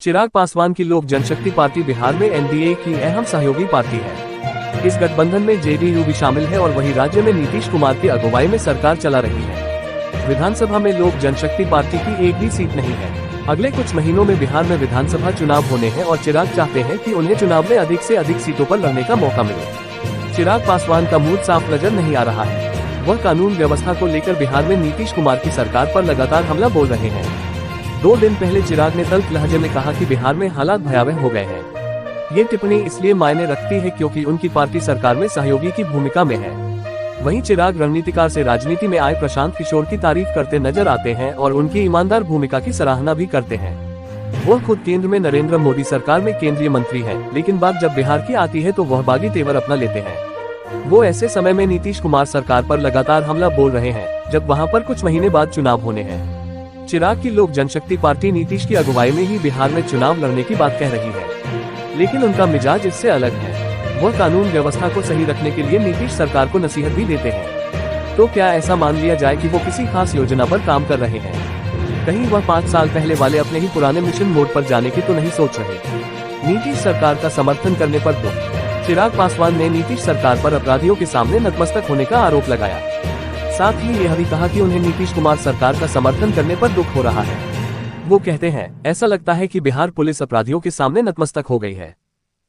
चिराग पासवान की लोक जनशक्ति पार्टी बिहार में एनडीए की अहम सहयोगी पार्टी है। इस गठबंधन में जेडीयू भी शामिल है और वही राज्य में नीतीश कुमार की अगुवाई में सरकार चला रही है। विधानसभा में लोक जनशक्ति पार्टी की एक भी सीट नहीं है। अगले कुछ महीनों में बिहार में विधानसभा चुनाव होने हैं और चिराग चाहते हैं कि उन्हें चुनाव में अधिक से अधिक सीटों पर लड़ने का मौका मिले। चिराग पासवान का मूड साफ नजर नहीं आ रहा है। वह कानून व्यवस्था को लेकर बिहार में नीतीश कुमार की सरकार पर लगातार हमला बोल रहे हैं। 2 दिन पहले चिराग ने तल्ख लहजे में कहा कि बिहार में हालात भयावह हो गए हैं। ये टिप्पणी इसलिए मायने रखती है क्योंकि उनकी पार्टी सरकार में सहयोगी की भूमिका में है। वहीं चिराग रणनीतिकार से राजनीति में आए प्रशांत किशोर की तारीफ करते नजर आते हैं और उनकी ईमानदार भूमिका की सराहना भी करते हैं। वो खुद केंद्र में नरेंद्र मोदी सरकार में केंद्रीय मंत्री हैं, लेकिन बात जब बिहार की आती है तो वह बागी तेवर अपना लेते हैं। वो ऐसे समय में नीतीश कुमार सरकार पर लगातार हमला बोल रहे हैं जब वहाँ पर कुछ महीने बाद चुनाव होने हैं। चिराग की लोक जनशक्ति पार्टी नीतीश की अगुवाई में ही बिहार में चुनाव लड़ने की बात कह रही है, लेकिन उनका मिजाज इससे अलग है। वह कानून व्यवस्था को सही रखने के लिए नीतीश सरकार को नसीहत भी देते हैं। तो क्या ऐसा मान लिया जाए कि वो किसी खास योजना पर काम कर रहे हैं? कहीं वह 5 साल पहले वाले अपने ही पुराने मिशन मोड पर जाने की तो नहीं सोच रहे? नीतीश सरकार का समर्थन करने पर दुख। चिराग पासवान ने नीतीश सरकार पर अपराधियों के सामने नतमस्तक होने का आरोप लगाया। साथ ही यह भी कहा कि उन्हें नीतीश कुमार सरकार का समर्थन करने पर दुख हो रहा है। वो कहते हैं, ऐसा लगता है कि बिहार पुलिस अपराधियों के सामने नतमस्तक हो गई है।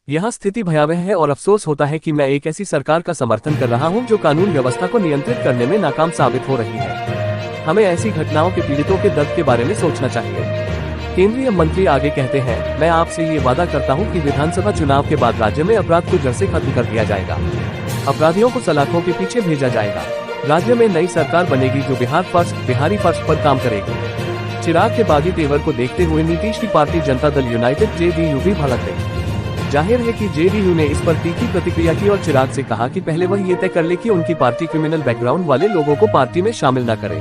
यहाँ स्थिति भयावह है और अफसोस होता है कि मैं एक ऐसी सरकार का समर्थन कर रहा हूँ जो कानून व्यवस्था को नियंत्रित करने में नाकाम साबित हो रही है। हमें ऐसी घटनाओं के पीड़ितों के दर्द के बारे में सोचना चाहिए। केंद्रीय मंत्री आगे कहते हैं, मैं आपसे ये वादा करता हूँ कि विधानसभा चुनाव के बाद राज्य में अपराध को जड़ से खत्म कर दिया जाएगा। अपराधियों को सलाखों के पीछे भेजा जाएगा। राज्य में नई सरकार बनेगी जो बिहारी फर्स्ट पर काम करेगी। चिराग के बागी तेवर को देखते हुए नीतीश की party Janata Dal United JDU भी भड़क गई। जाहिर है कि जेडीयू ने इस पर तीखी प्रतिक्रिया की और चिराग से कहा कि पहले वह ये तय कर ले कि उनकी पार्टी क्रिमिनल बैकग्राउंड वाले लोगों को पार्टी में शामिल न करे।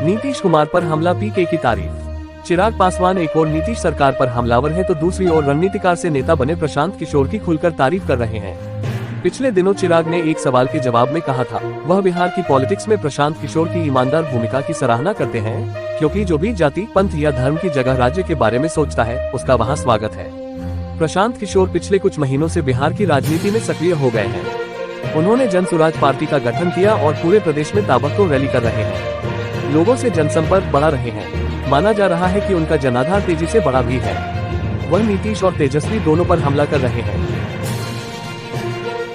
नीतीश कुमार पर हमला पीके की तारीफ। चिराग पासवान एक और नीतीश सरकार पर हमलावर है तो दूसरी ओर रणनीतिकार से नेता बने प्रशांत किशोर की खुलकर तारीफ कर रहे हैं। पिछले दिनों चिराग ने एक सवाल के जवाब में कहा था, वह बिहार की पॉलिटिक्स में प्रशांत किशोर की ईमानदार भूमिका की सराहना करते हैं, क्योंकि जो भी जाति, पंथ या धर्म की जगह राज्य के बारे में सोचता है उसका वहां स्वागत है। प्रशांत किशोर पिछले कुछ महीनों से बिहार की राजनीति में सक्रिय हो गए हैं। उन्होंने जन स्वराज पार्टी का गठन किया और पूरे प्रदेश में ताबड़तोड़ रैली कर रहे हैं। लोगों से जनसंपर्क बढ़ा रहे हैं। माना जा रहा है कि उनका जनाधार तेजी से बढ़ा भी है। वह नीतीश और तेजस्वी दोनों पर हमला कर रहे हैं।